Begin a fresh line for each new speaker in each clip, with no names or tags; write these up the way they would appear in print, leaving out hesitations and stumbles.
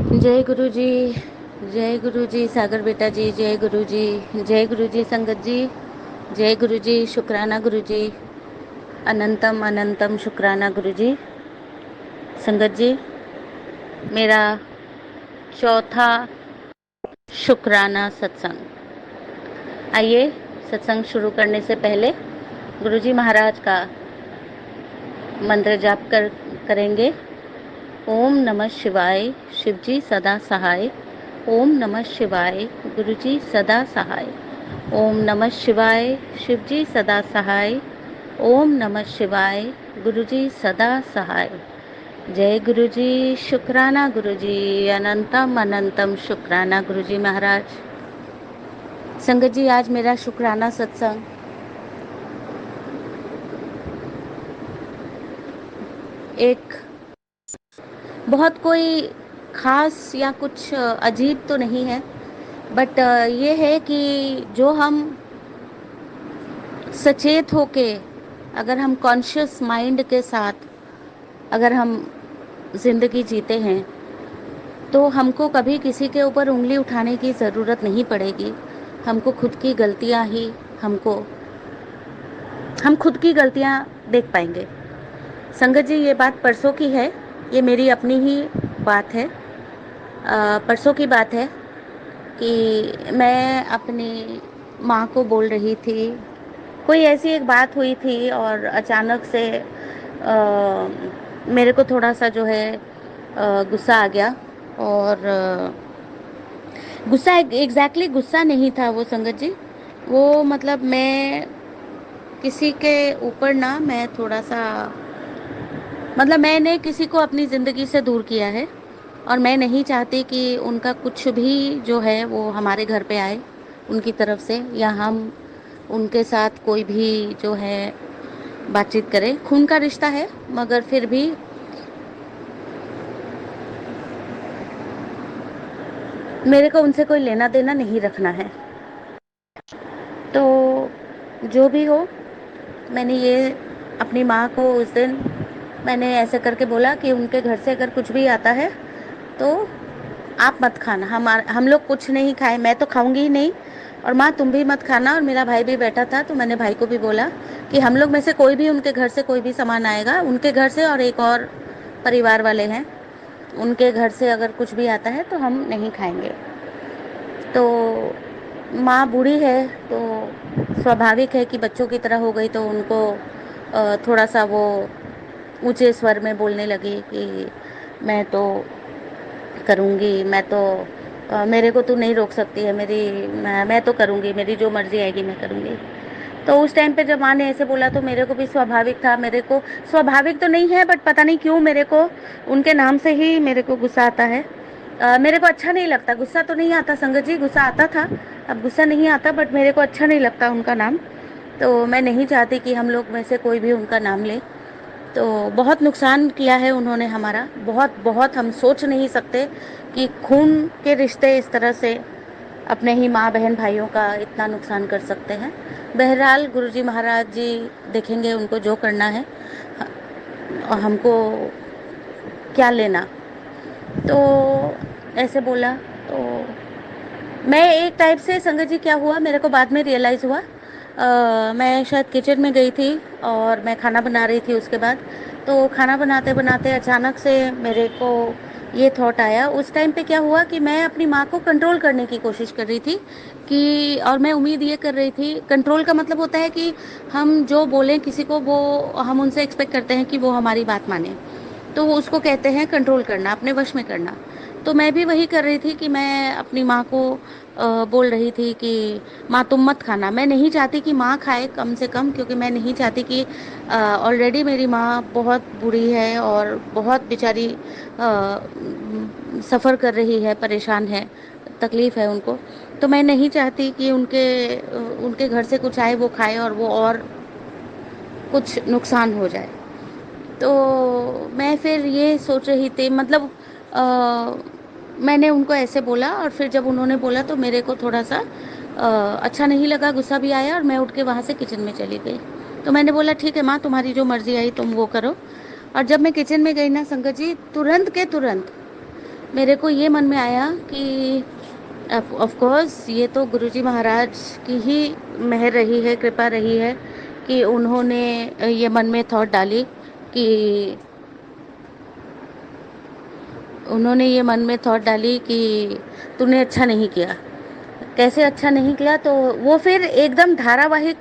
जय गुरु जी। जय गुरु जी सागर बेटा जी। जय गुरु जी। जय गुरु जी संगत जी। जय गुरु जी। शुक्राना गुरु जी। अनंतम अनंतम शुक्राना गुरु जी। संगत जी, मेरा चौथा शुक्राना सत्संग। आइए, सत्संग शुरू करने से पहले गुरु जी महाराज का मंत्र जाप करेंगे। ओम नमः शिवाय, शिवजी सदा सहाय। ओम नमः शिवाय, गुरुजी सदा सहाय। ओम नमः शिवाय, शिवजी सदा सहाय। ओम नमः शिवाय, गुरुजी सदा सहाय। जय गुरुजी। शुक्राना गुरुजी। अनंतम अनंतम शुक्राना गुरुजी महाराज। संगत जी, आज मेरा शुक्राना सत्संग एक बहुत कोई खास या कुछ अजीब तो नहीं है, बट ये है कि जो हम सचेत होके, अगर हम कॉन्शियस माइंड के साथ अगर हम जिंदगी जीते हैं तो हमको कभी किसी के ऊपर उंगली उठाने की ज़रूरत नहीं पड़ेगी। हमको खुद की गलतियां ही हम खुद की गलतियां देख पाएंगे। संगत जी, ये बात परसों की है, ये मेरी अपनी ही बात है। परसों की बात है कि मैं अपनी माँ को बोल रही थी, कोई ऐसी एक बात हुई थी और अचानक से मेरे को थोड़ा सा जो है गुस्सा आ गया। और गुस्सा एग्जैक्टली गुस्सा नहीं था वो संगत जी। वो मतलब मैं किसी के ऊपर ना, मैं थोड़ा सा मतलब मैंने किसी को अपनी ज़िंदगी से दूर किया है और मैं नहीं चाहती कि उनका कुछ भी जो है वो हमारे घर पे आए उनकी तरफ से, या हम उनके साथ कोई भी जो है बातचीत करें। खून का रिश्ता है मगर फिर भी मेरे को उनसे कोई लेना देना नहीं रखना है। तो जो भी हो, मैंने ये अपनी माँ को उस दिन मैंने ऐसे करके बोला कि उनके घर से अगर कुछ भी आता है तो आप मत खाना। हम लोग कुछ नहीं खाए, मैं तो खाऊंगी ही नहीं, और माँ तुम भी मत खाना। और मेरा भाई भी बैठा था तो मैंने भाई को भी बोला कि हम लोग में से कोई भी उनके घर से कोई भी सामान आएगा, उनके घर से और एक और परिवार वाले हैं, उनके घर से अगर कुछ भी आता है तो हम नहीं खाएंगे। तो माँ बूढ़ी है तो स्वाभाविक है कि बच्चों की तरह हो गई, तो उनको थोड़ा सा वो ऊंचे स्वर में बोलने लगी कि मैं तो करूँगी, मैं तो मेरे को तू नहीं रोक सकती है, मैं तो करूँगी, मेरी जो मर्जी आएगी मैं करूँगी। तो उस टाइम पे जब माँ ने ऐसे बोला तो मेरे को भी स्वाभाविक था, मेरे को स्वाभाविक तो नहीं है बट पता नहीं क्यों मेरे को उनके नाम से ही मेरे को गुस्सा आता है। मेरे को अच्छा नहीं लगता। गुस्सा तो नहीं आता संगत जी, गुस्सा आता था, अब गुस्सा नहीं आता, बट मेरे को अच्छा नहीं लगता उनका नाम। तो मैं नहीं चाहती कि हम लोग में से कोई भी उनका नाम ले। तो बहुत नुकसान किया है उन्होंने हमारा, बहुत बहुत। हम सोच नहीं सकते कि खून के रिश्ते इस तरह से अपने ही माँ बहन भाइयों का इतना नुकसान कर सकते हैं। बहरहाल गुरुजी महाराज जी देखेंगे उनको जो करना है, और हमको क्या लेना। तो ऐसे बोला तो मैं एक टाइप से, संगत जी क्या हुआ मेरे को बाद में रियलाइज़ हुआ, मैं शायद किचन में गई थी और मैं खाना बना रही थी। उसके बाद तो खाना बनाते बनाते अचानक से मेरे को ये थॉट आया। उस टाइम पे क्या हुआ कि मैं अपनी माँ को कंट्रोल करने की कोशिश कर रही थी कि, और मैं उम्मीद ये कर रही थी, कंट्रोल का मतलब होता है कि हम जो बोलें किसी को वो हम उनसे एक्सपेक्ट करते हैं कि वो हमारी बात माने, तो वो उसको कहते हैं कंट्रोल करना, अपने वश में करना। तो मैं भी वही कर रही थी कि मैं अपनी माँ को बोल रही थी कि माँ तुम मत खाना। मैं नहीं चाहती कि माँ खाए कम से कम, क्योंकि मैं नहीं चाहती कि ऑलरेडी मेरी माँ बहुत बूढ़ी है और बहुत बेचारी सफ़र कर रही है, परेशान है, तकलीफ़ है उनको। तो मैं नहीं चाहती कि उनके घर से कुछ आए वो खाए और वो और कुछ नुकसान हो जाए। तो मैं फिर ये सोच रही थी, मतलब मैंने उनको ऐसे बोला, और फिर जब उन्होंने बोला तो मेरे को थोड़ा सा अच्छा नहीं लगा, गुस्सा भी आया, और मैं उठ के वहाँ से किचन में चली गई। तो मैंने बोला ठीक है माँ, तुम्हारी जो मर्जी आई तुम वो करो। और जब मैं किचन में गई ना संगत जी, तुरंत के तुरंत मेरे को ये मन में आया कि ऑफ कोर्स ये तो गुरुजी महाराज की ही मेहर रही है, कृपा रही है कि उन्होंने ये मन में थॉट डाली कि तूने अच्छा नहीं किया। कैसे अच्छा नहीं किया, तो वो फिर एकदम धारावाहिक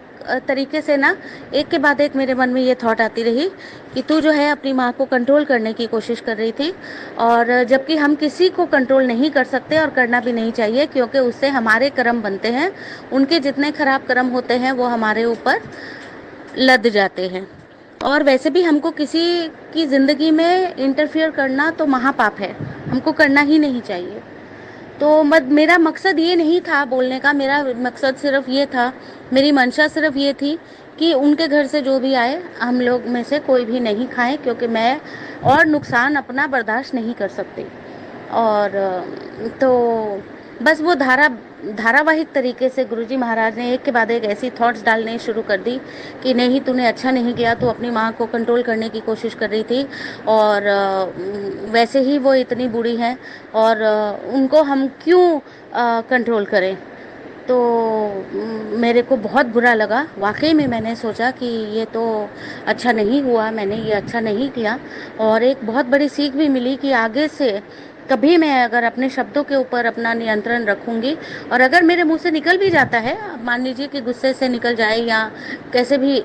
तरीके से ना, एक के बाद एक मेरे मन में ये थॉट आती रही कि तू जो है अपनी माँ को कंट्रोल करने की कोशिश कर रही थी, और जबकि हम किसी को कंट्रोल नहीं कर सकते और करना भी नहीं चाहिए, क्योंकि उससे हमारे कर्म बनते हैं। उनके जितने खराब कर्म होते हैं वो हमारे ऊपर लद जाते हैं। और वैसे भी हमको किसी की ज़िंदगी में इंटरफियर करना तो महापाप है, हमको करना ही नहीं चाहिए। तो मेरा मकसद ये नहीं था बोलने का, मेरा मकसद सिर्फ ये था, मेरी मंशा सिर्फ ये थी कि उनके घर से जो भी आए हम लोग में से कोई भी नहीं खाएं, क्योंकि मैं और नुकसान अपना बर्दाश्त नहीं कर सकती। और तो बस वो धारावाहिक तरीके से गुरुजी महाराज ने एक के बाद एक ऐसी थॉट्स डालने शुरू कर दी कि नहीं, तूने अच्छा नहीं किया, तू अपनी माँ को कंट्रोल करने की कोशिश कर रही थी, और वैसे ही वो इतनी बूढ़ी हैं, और उनको हम क्यों कंट्रोल करें। तो मेरे को बहुत बुरा लगा वाकई में। मैंने सोचा कि ये तो अच्छा नहीं हुआ, मैंने ये अच्छा नहीं किया। और एक बहुत बड़ी सीख भी मिली कि आगे से कभी मैं अगर अपने शब्दों के ऊपर अपना नियंत्रण रखूंगी, और अगर मेरे मुंह से निकल भी जाता है, मान लीजिए कि गुस्से से निकल जाए या कैसे भी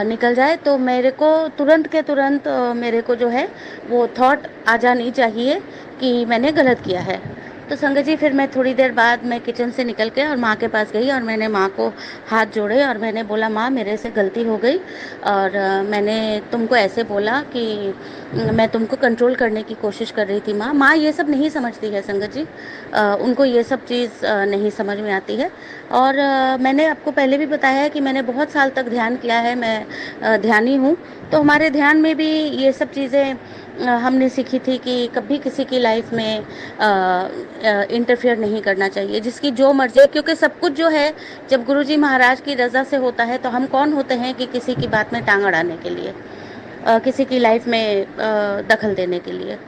निकल जाए, तो मेरे को तुरंत के तुरंत मेरे को जो है वो थॉट आ जानी चाहिए कि मैंने गलत किया है। तो संगत जी, फिर मैं थोड़ी देर बाद मैं किचन से निकल के और माँ के पास गई, और मैंने माँ को हाथ जोड़े और मैंने बोला, माँ मेरे से गलती हो गई, और मैंने तुमको ऐसे बोला कि मैं तुमको कंट्रोल करने की कोशिश कर रही थी। माँ ये सब नहीं समझती है संगत जी, उनको ये सब चीज़ नहीं समझ में आती है। और मैंने आपको पहले भी बताया है कि मैंने बहुत साल तक ध्यान किया है, मैं ध्यानी हूँ। तो हमारे ध्यान में भी ये सब चीज़ें हमने सीखी थी कि कभी किसी की लाइफ में इंटरफेयर नहीं करना चाहिए, जिसकी जो मर्जी, क्योंकि सब कुछ जो है जब गुरुजी महाराज की रज़ा से होता है, तो हम कौन होते हैं कि किसी की बात में टांग अड़ाने के लिए, किसी की लाइफ में दखल देने के लिए।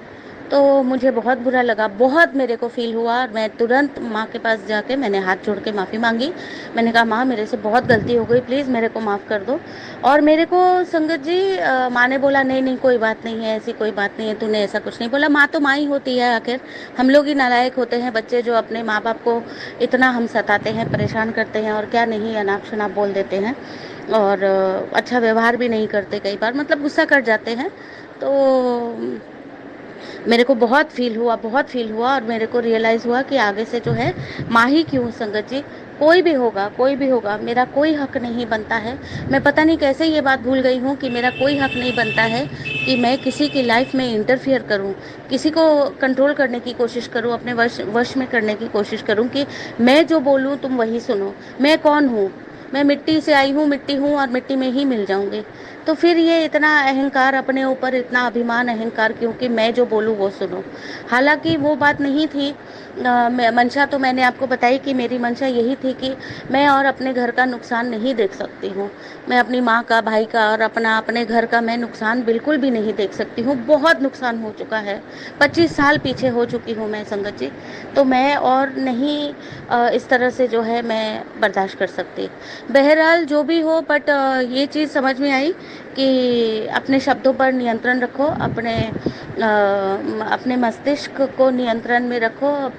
तो मुझे बहुत बुरा लगा, बहुत मेरे को फील हुआ, और मैं तुरंत माँ के पास जाके मैंने हाथ जोड़ के माफ़ी मांगी। मैंने कहा, माँ मेरे से बहुत गलती हो गई, प्लीज़ मेरे को माफ़ कर दो। और मेरे को संगत जी माँ ने बोला, नहीं नहीं कोई बात नहीं है, ऐसी कोई बात नहीं है, तूने ऐसा कुछ नहीं बोला। माँ तो माँ ही होती है, आखिर हम लोग ही नालायक होते हैं, बच्चे जो अपने माँ बाप को इतना हम सताते हैं, परेशान करते हैं, और क्या नहीं अनाप शनाप बोल देते हैं, और अच्छा व्यवहार भी नहीं करते, कई बार मतलब गुस्सा कर जाते हैं। तो मेरे को बहुत फील हुआ, बहुत फील हुआ, और मेरे को रियलाइज़ हुआ कि आगे से जो है माँ ही क्यों संगत जी, कोई भी होगा, कोई भी होगा, मेरा कोई हक नहीं बनता है। मैं पता नहीं कैसे ये बात भूल गई हूँ कि मेरा कोई हक नहीं बनता है कि मैं किसी की लाइफ में इंटरफियर करूँ, किसी को कंट्रोल करने की कोशिश करूँ, अपने वश में करने की कोशिश करूँ कि मैं जो बोलूँ तुम वही सुनो। मैं कौन हूँ? मैं मिट्टी से आई हूँ, मिट्टी हूँ, और मिट्टी में ही मिल जाऊंगी। तो फिर ये इतना अहंकार अपने ऊपर, इतना अभिमान, अहंकार, क्योंकि मैं जो बोलूँ वो सुनो। हालांकि वो बात नहीं थी। मंशा तो मैंने आपको बताई कि मेरी मंशा यही थी कि मैं और अपने घर का नुकसान नहीं देख सकती हूँ। मैं अपनी माँ का, भाई का और अपने घर का मैं नुकसान बिल्कुल भी नहीं देख सकती हूँ। बहुत नुकसान हो चुका है, 25 साल पीछे हो चुकी हूँ मैं संगत जी। तो मैं और नहीं इस तरह से जो है मैं बर्दाश्त कर सकती। बहरहाल जो भी हो, बट ये चीज़ समझ में आई कि अपने शब्दों पर नियंत्रण रखो, अपने मस्तिष्क को नियंत्रण में रखो,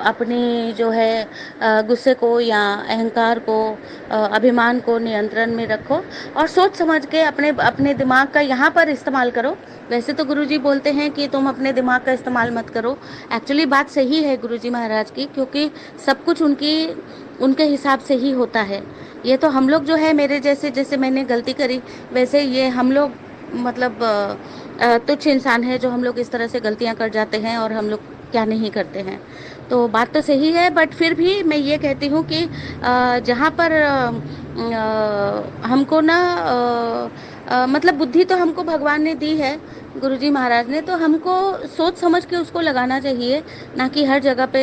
अपनी जो है गुस्से को या अहंकार को, अभिमान को नियंत्रण में रखो, और सोच समझ के अपने अपने दिमाग का यहाँ पर इस्तेमाल करो। वैसे तो गुरुजी बोलते हैं कि तुम अपने दिमाग का इस्तेमाल मत करो। एक्चुअली बात सही है गुरुजी महाराज की, क्योंकि सब कुछ उनके हिसाब से ही होता है। ये तो हम लोग जो है, मेरे जैसे, जैसे मैंने गलती करी, वैसे ये हम लोग मतलब तुच्छ इंसान है, जो हम लोग इस तरह से गलतियां कर जाते हैं, और हम लोग क्या नहीं करते हैं। तो बात तो सही है, बट फिर भी मैं ये कहती हूँ कि जहाँ पर हमको ना मतलब बुद्धि तो हमको भगवान ने दी है, गुरुजी महाराज ने, तो हमको सोच समझ के उसको लगाना चाहिए, ना कि हर जगह पे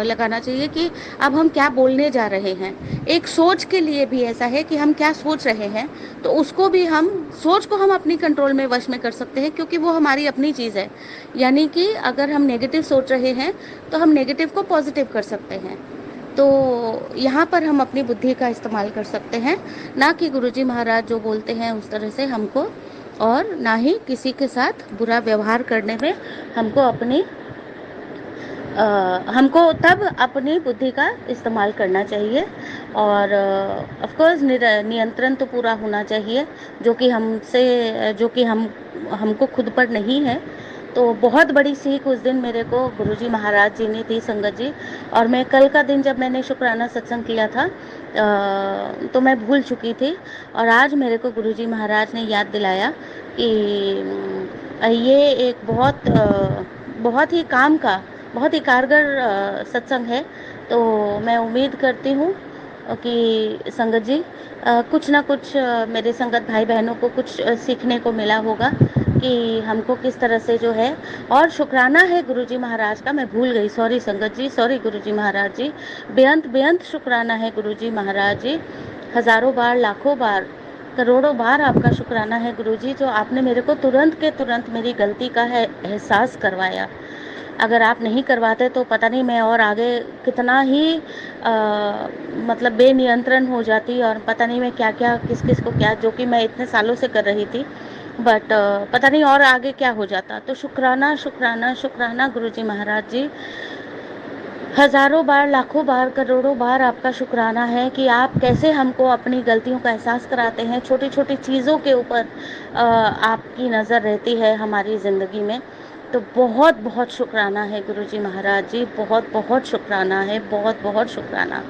लगाना चाहिए कि अब हम क्या बोलने जा रहे हैं। एक सोच के लिए भी ऐसा है कि हम क्या सोच रहे हैं, तो उसको भी हम सोच को हम अपनी कंट्रोल में वश में कर सकते हैं, क्योंकि वो हमारी अपनी चीज़ है। यानी कि अगर हम नेगेटिव सोच रहे हैं तो हम नेगेटिव को पॉजिटिव कर सकते हैं। तो यहाँ पर हम अपनी बुद्धि का इस्तेमाल कर सकते हैं, ना कि गुरुजी महाराज जो बोलते हैं उस तरह से हमको, और ना ही किसी के साथ बुरा व्यवहार करने में हमको हमको तब अपनी बुद्धि का इस्तेमाल करना चाहिए। और ऑफ कोर्स नियंत्रण तो पूरा होना चाहिए, जो कि हमको खुद पर नहीं है। तो बहुत बड़ी सीख उस दिन मेरे को गुरुजी महाराज जी ने दी, संगत जी। और मैं कल का दिन जब मैंने शुक्राना सत्संग किया था, तो मैं भूल चुकी थी, और आज मेरे को गुरुजी महाराज ने याद दिलाया कि ये एक बहुत ही काम का, बहुत ही कारगर सत्संग है। तो मैं उम्मीद करती हूँ कि संगत जी, कुछ ना कुछ मेरे संगत भाई बहनों को कुछ सीखने को मिला होगा कि हमको किस तरह से जो है। और शुक्राना है गुरुजी महाराज का, मैं भूल गई, सॉरी संगत जी, सॉरी गुरुजी महाराज जी। बेअंत बेअंत शुक्राना है गुरुजी महाराज जी, हजारों बार, लाखों बार, करोड़ों बार आपका शुक्राना है गुरुजी, जो आपने मेरे को तुरंत के तुरंत मेरी गलती का है एहसास करवाया। अगर आप नहीं करवाते तो पता नहीं मैं और आगे कितना ही मतलब बेनियंत्रण हो जाती, और पता नहीं मैं क्या क्या, किस किस को क्या, जो कि मैं इतने सालों से कर रही थी, बट पता नहीं और आगे क्या हो जाता। तो शुक्राना शुक्राना शुक्राना गुरुजी महाराज जी, हजारों बार, लाखों बार, करोड़ों बार आपका शुक्राना है कि आप कैसे हमको अपनी गलतियों का एहसास कराते हैं। छोटी छोटी चीज़ों के ऊपर आपकी नज़र रहती है हमारी ज़िंदगी में। तो बहुत बहुत शुक्राना है गुरुजी महाराज जी, बहुत बहुत शुक्राना है, बहुत बहुत शुक्राना।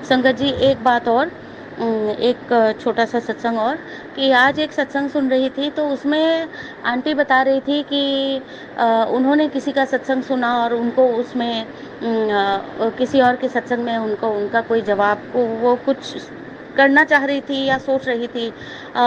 संगत जी, एक बात और, एक छोटा सा सत्संग और, कि आज एक सत्संग सुन रही थी, तो उसमें आंटी बता रही थी कि उन्होंने किसी का सत्संग सुना और उनको उसमें किसी और के सत्संग में उनको उनका कोई जवाब को वो कुछ करना चाह रही थी या सोच रही थी,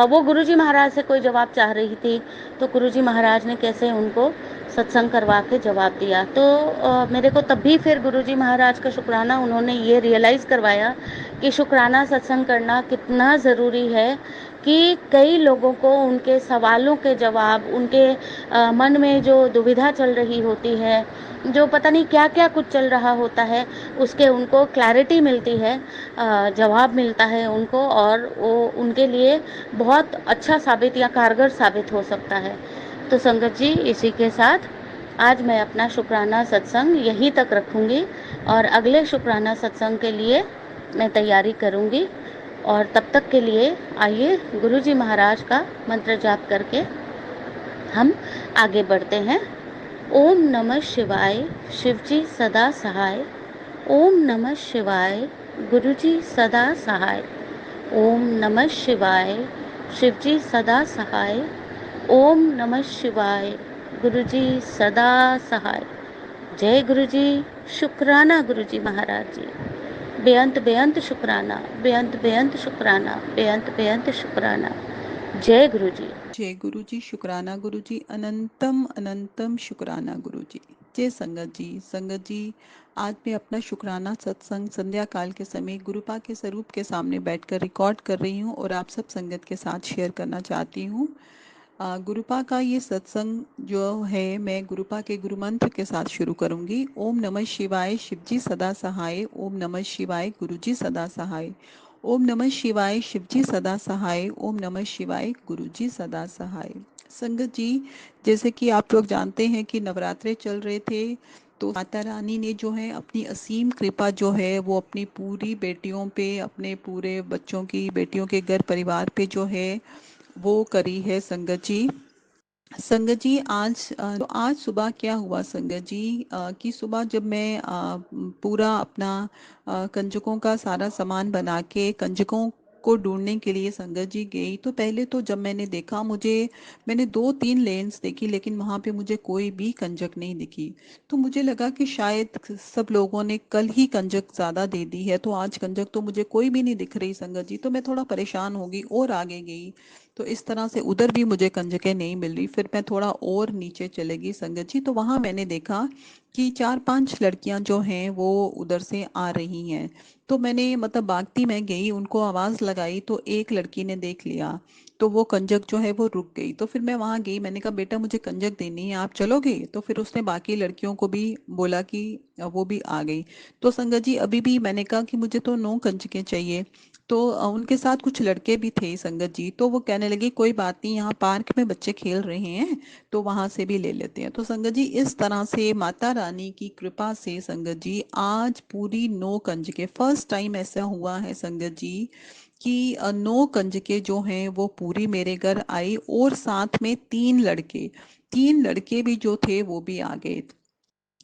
वो गुरुजी महाराज से कोई जवाब चाह रही थी, तो गुरुजी महाराज ने कैसे उनको सत्संग करवा के जवाब दिया। तो मेरे को तब भी फिर गुरुजी महाराज का शुक्राना, उन्होंने ये रियलाइज़ करवाया कि शुक्राना सत्संग करना कितना ज़रूरी है, कि कई लोगों को उनके सवालों के जवाब, उनके मन में जो दुविधा चल रही होती है, जो पता नहीं क्या क्या कुछ चल रहा होता है, उसके उनको क्लैरिटी मिलती है, जवाब मिलता है उनको, और वो उनके लिए बहुत अच्छा साबित या कारगर साबित हो सकता है। तो संगत जी, इसी के साथ आज मैं अपना शुक्राना सत्संग यहीं तक रखूँगी, और अगले शुक्राना सत्संग के लिए मैं तैयारी करूँगी। और तब तक के लिए आइए गुरुजी महाराज का मंत्र जाप करके हम आगे बढ़ते हैं। ओम नमः शिवाय, शिवजी सदा सहाय। ओम नमः शिवाय, गुरुजी सदा सहाय। ओम नमः शिवाय, शिवजी सदा सहाय। ओम नमः शिवाय, गुरुजी सदा सहाय। जय गुरुजी, शुक्राना गुरुजी महाराज जी, बेअंत बेअंत शुक्राना, बेअंत बेअंत शुक्राना, बेअंत बेअंत शुक्राना। जय गुरुजी।
जय गुरुजी, शुक्राना गुरुजी, अनंतम अनंतम शुक्राना गुरुजी। जय संगत जी। संगत जी, आज मैं अपना शुक्राना सत्संग संध्या काल के समय गुरुपा के स्वरूप के सामने बैठकर रिकॉर्ड कर रही हूँ और आप सब संगत के साथ शेयर करना चाहती हूँ। गुरुपा का ये सत्संग जो है, मैं गुरुपा के गुरु मंत्र के साथ शुरू करूंगी। ओम नमः शिवाय, शिवजी सदा सहाय। ओम नमः शिवाय, गुरुजी सदा सहाय। ओम नमः शिवाय, शिवजी सदा सहाय। ओम नमः शिवाय, गुरुजी सदा सहाय। संगत जी, जैसे कि आप लोग जानते हैं कि नवरात्रे चल रहे थे, तो माता रानी ने जो है अपनी असीम कृपा जो है वो अपनी पूरी बेटियों पे, अपने पूरे बच्चों की, बेटियों के घर परिवार पे जो है वो करी है संगत जी। संगत जी, तो आज सुबह क्या हुआ संगत जी, कि सुबह जब मैं पूरा अपना कंजकों का सारा सामान बना के कंजकों को ढूंढने के लिए संगत जी गई, तो पहले तो जब मैंने देखा, मैंने दो तीन लेन्स देखी, लेकिन वहां पे मुझे कोई भी कंजक नहीं दिखी। तो मुझे लगा कि शायद सब लोगों ने कल ही कंजक ज्यादा दे दी है, तो आज कंजक तो मुझे कोई भी नहीं दिख रही संगत जी। तो मैं थोड़ा परेशान हो गई और आगे गई, तो इस तरह से उधर भी मुझे कंजकें नहीं मिल रही। फिर मैं थोड़ा और नीचे चलेगी संगत जी, तो वहां मैंने देखा कि 4-5 लड़कियां जो हैं वो उधर से आ रही हैं। तो मैंने मतलब भागती मैं गई, उनको आवाज लगाई, तो एक लड़की ने देख लिया, तो वो कंजक जो है वो रुक गई। तो फिर मैं वहां गई, मैंने कहा बेटा मुझे कंजक देनी है, आप चलोगे? तो फिर उसने बाकी लड़कियों को भी बोला कि वो भी आ गई। तो संगत जी अभी भी मैंने कहा कि मुझे तो 9 कंजकें चाहिए। तो उनके साथ कुछ लड़के भी थे संगत जी, तो वो कहने लगे कोई बात नहीं, यहाँ पार्क में बच्चे खेल रहे हैं तो वहां से भी ले लेते हैं। तो संगत जी इस तरह से माता रानी की कृपा से संगत जी आज पूरी 9 कंजकें, फर्स्ट टाइम ऐसा हुआ है संगत जी कि 9 कंजकें जो हैं वो पूरी मेरे घर आई, और साथ में 3 लड़के भी जो थे वो भी आ गए।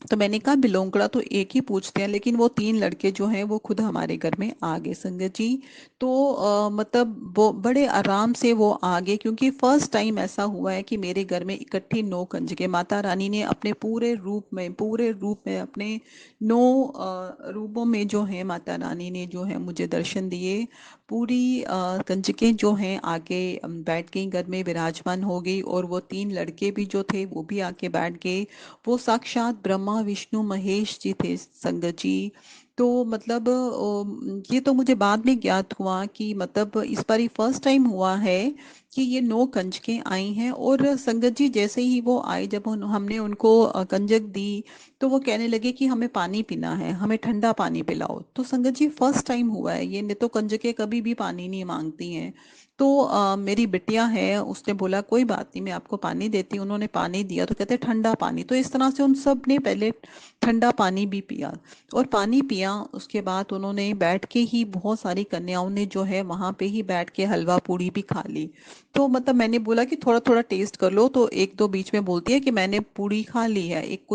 तो मैंने कहा बिलोंगड़ा तो एक ही पूछते हैं, लेकिन वो 3 लड़के जो हैं वो खुद हमारे घर में आ गए संगत जी। तो मतलब वो बड़े आराम से वो आ गए, क्योंकि फर्स्ट टाइम ऐसा हुआ है कि मेरे घर में इकट्ठी 9 कंजके, माता रानी ने अपने पूरे रूप में अपने 9 रूपों में जो है माता रानी ने जो है मुझे दर्शन दिए। पूरी कंजकें जो हैं आके बैठ गई, घर में विराजमान हो गई, और वो 3 लड़के भी जो थे वो भी आके बैठ गए। वो साक्षात ब्रह्मा विष्णु महेश जी थे संगत जी। तो मतलब ये तो मुझे बाद में ज्ञात हुआ कि मतलब इस बार फर्स्ट टाइम हुआ है कि ये 9 कंजकें आई हैं। और संगत जी जैसे ही वो आए, जब हमने उनको कंजक दी, तो वो कहने लगे कि हमें पानी पीना है, हमें ठंडा पानी पिलाओ। तो संगत जी फर्स्ट टाइम हुआ है ये, नहीं तो कंजकें कभी भी पानी नहीं मांगती हैं। तो मेरी बिटिया है, उसने बोला कोई बात नहीं मैं आपको पानी देती हूँ। उन्होंने पानी दिया तो कहते ठंडा पानी, तो इस तरह से उन सब ने पहले ठंडा पानी भी पिया। और पानी पिया उसके बाद उन्होंने बैठ के ही, बहुत सारी कन्याओं ने जो है वहां पे ही बैठ के हलवा पूड़ी भी खा ली। तो मतलब मैंने बोला कि थोड़ा थोड़ा टेस्ट कर लो, तो एक दो बीच में बोलती है कि मैंने पूड़ी खा ली है, एक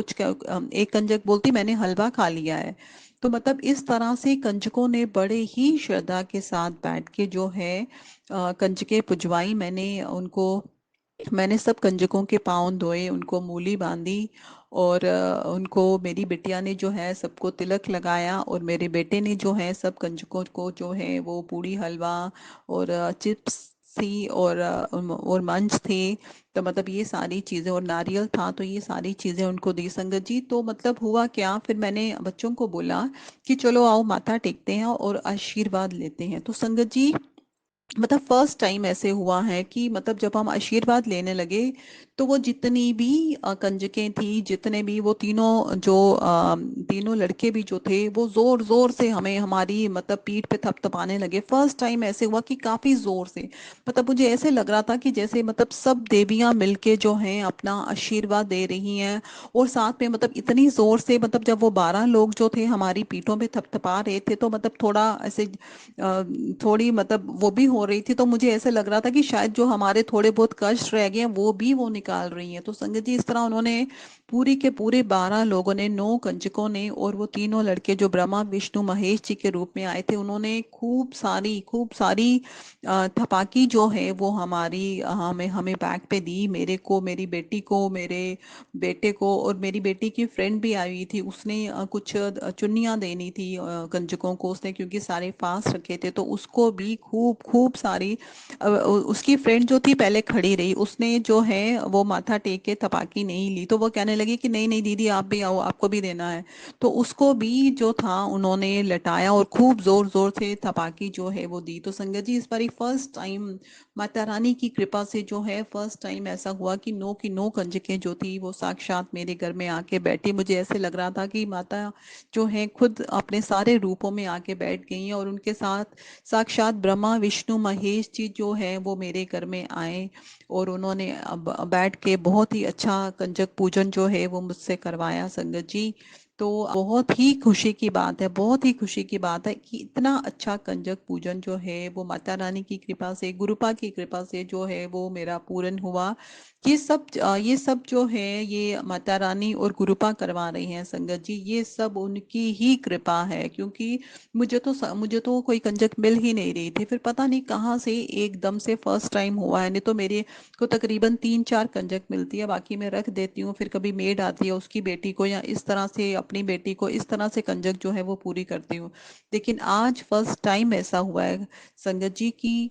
कंजक बोलती मैंने हलवा खा लिया है। तो मतलब इस तरह से कंजकों ने बड़े ही श्रद्धा के साथ बैठ के जो है कंजकें पुजवाई। मैंने सब कंजकों के पाँव धोए, उनको मूली बांधी, और उनको मेरी बिटिया ने जो है सबको तिलक लगाया, और मेरे बेटे ने जो है सब कंजकों को जो है वो पूड़ी हलवा और चिप्स थी, और मंच थे। तो मतलब ये सारी चीजें, और नारियल था, तो ये सारी चीजें उनको दी संगत जी। तो मतलब हुआ क्या, फिर मैंने बच्चों को बोला कि चलो आओ माथा टेकते हैं और आशीर्वाद लेते हैं। तो संगत जी मतलब फर्स्ट टाइम ऐसे हुआ है कि मतलब जब हम आशीर्वाद लेने लगे, तो वो जितनी भी कंजकें थी, जितने भी वो तीनों लड़के भी जो थे, वो जोर जोर से हमें हमारी मतलब पीठ पे थपथपाने लगे। फर्स्ट टाइम ऐसे हुआ कि काफी जोर से, मतलब मुझे ऐसे लग रहा था कि जैसे मतलब सब देवियां मिलके जो हैं अपना आशीर्वाद दे रही हैं। और साथ में मतलब इतनी जोर से, मतलब जब वो 12 लोग जो थे हमारी पीठों पे थपथपा रहे थे, तो मतलब थोड़ा ऐसे थोड़ी मतलब वो भी हो रही थी। तो मुझे ऐसे लग रहा था कि शायद जो हमारे थोड़े बहुत कष्ट रह गए हैं वो भी वो निकाल रही हैं। तो संगत जी इस तरह उन्होंने पूरी के पूरे 12 लोगों ने, 9 कंजकों ने, और वो तीनों लड़के जो ब्रह्मा विष्णु महेश जी के रूप में आए थे, उन्होंने खूब सारी थपाकी जो है वो हमें हमें बैग पे दी, मेरे को, मेरी बेटी को, मेरे बेटे को। और मेरी बेटी की फ्रेंड भी आई हुई थी, उसने कुछ चुन्नियां देनी थी कंजकों को उसने, क्योंकि सारे फास्ट रखे थे, तो उसको भी खूब खूब सारी उसकी फ्रेंड जो थी पहले खड़ी रही, उसने जो है वो माथा टेक के थपाकी नहीं ली। तो वो कहने लगी कि नहीं नहीं दीदी आप भी आओ, आपको भी देना है। तो उसको भी जो था उन्होंने लटाया, और खूब जोर जोर से थपाकी जो है वो दी। तो संगत जी इस बारी फर्स्ट टाइम माता रानी की कृपा से जो है फर्स्ट टाइम ऐसा हुआ कि 9 की 9 कंजकें जो थी वो साक्षात मेरे घर में आके बैठी। मुझे ऐसे लग रहा था कि माता जो है खुद अपने सारे रूपों में आके बैठ गई हैं, और उनके साथ साक्षात ब्रह्मा विष्णु महेश जी जो है वो मेरे घर में आए, और उन्होंने अब बैठ के बहुत ही अच्छा कंजक पूजन जो है वो मुझसे करवाया संगत जी। तो बहुत ही खुशी की बात है, बहुत ही खुशी की बात है कि इतना अच्छा कंजक पूजन जो है वो माता रानी की कृपा से, गुरुपा की कृपा से जो है वो मेरा पूर्ण हुआ। ये सब जो है ये माता रानी और गुरुपा करवा रही हैं संगत जी, ये सब उनकी ही कृपा है। क्योंकि मुझे तो कोई कंजक मिल ही नहीं रही थी, फिर पता नहीं कहाँ से एकदम से फर्स्ट टाइम हुआ है। नहीं तो मेरे को तकरीबन 3-4 कंजक मिलती है, बाकी मैं रख देती हूँ, फिर कभी मेड आती है उसकी बेटी को, या इस तरह से अपनी बेटी को, इस तरह से कंजक जो है वो पूरी करती हूँ। लेकिन आज फर्स्ट टाइम ऐसा हुआ है संगत जी की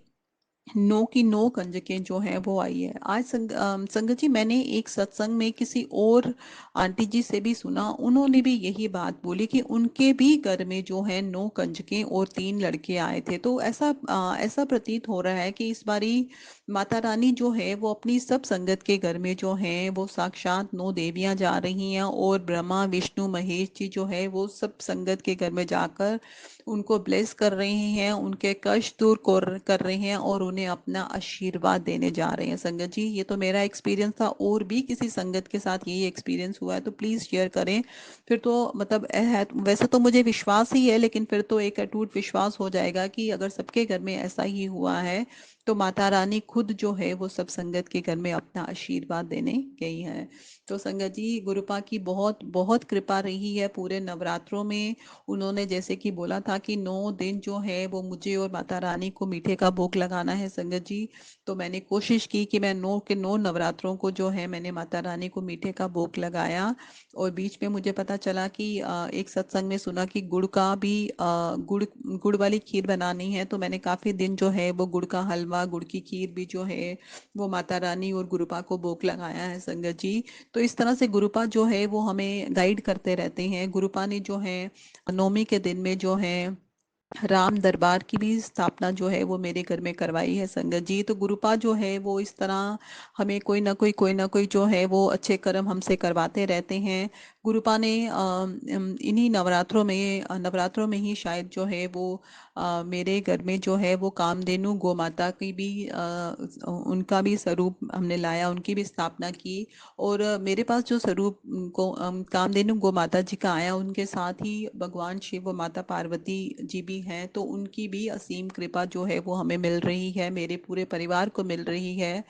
नो की नो कंजकें जो है वो आई है। आज संगत जी, मैंने एक सत्संग में किसी और आंटी जी से भी सुना, उन्होंने भी यही बात बोली कि उनके भी घर में जो है नो कंजकें और 3 लड़के आए थे। तो ऐसा प्रतीत हो रहा है कि इस बारी माता रानी जो है वो अपनी सब संगत के घर में जो है वो साक्षात 9 देवियां जा रही हैं, और ब्रह्मा विष्णु महेश जी जो है वो सब संगत के घर में जाकर उनको ब्लेस कर रहे हैं, उनके कष्ट दूर कर रहे हैं, और उन्हें अपना आशीर्वाद देने जा रहे हैं। संगत जी, ये तो मेरा एक्सपीरियंस था, और भी किसी संगत के साथ यही एक्सपीरियंस हुआ है तो प्लीज शेयर करें। फिर तो मतलब है, वैसे तो मुझे विश्वास ही है, लेकिन फिर तो एक अटूट विश्वास हो जाएगा कि अगर सबके घर में ऐसा ही हुआ है तो माता रानी खुद जो है वो सब संगत के घर में अपना आशीर्वाद देने गई है। तो संगत जी, गुरुपा की बहुत बहुत कृपा रही है पूरे नवरात्रों में। उन्होंने जैसे कि बोला था कि 9 दिन जो है वो मुझे और माता रानी को मीठे का भोग लगाना है संगत जी। तो मैंने कोशिश की कि मैं 9 नवरात्रों को जो है मैंने माता रानी को मीठे का भोग लगाया। और बीच में मुझे पता चला कि एक सत्संग में सुना कि गुड़ का भी गुड़ गुड़ वाली खीर बनानी है, तो मैंने काफी दिन जो है वो गुड़ का हलवा, गुड़ की खीर भी जो है वो माता रानी और गुरुपा को भोग लगाया है संगत जी। तो इस तरह से गुरुपा जो है वो हमें गाइड करते रहते हैं। गुरुपा ने जो है नवमी के दिन में जो है राम दरबार की भी स्थापना जो है वो मेरे घर में करवाई है संगत जी। तो गुरुपा जो है वो इस तरह हमें कोई ना कोई जो है वो अच्छे कर्म हमसे करवाते रहते हैं। गुरुपा ने इन्हीं नवरात्रों में ही शायद जो है वो मेरे घर में जो है वो कामधेनु गौ माता की भी उनका भी स्वरूप हमने लाया, उनकी भी स्थापना की। और मेरे पास जो स्वरूप कामधेनु गौ माता जी का आया, उनके साथ ही भगवान शिव व माता पार्वती जी भी हैं। तो उनकी भी असीम कृपा जो है वो हमें मिल रही है, मेरे पूरे परिवार को मिल रही है।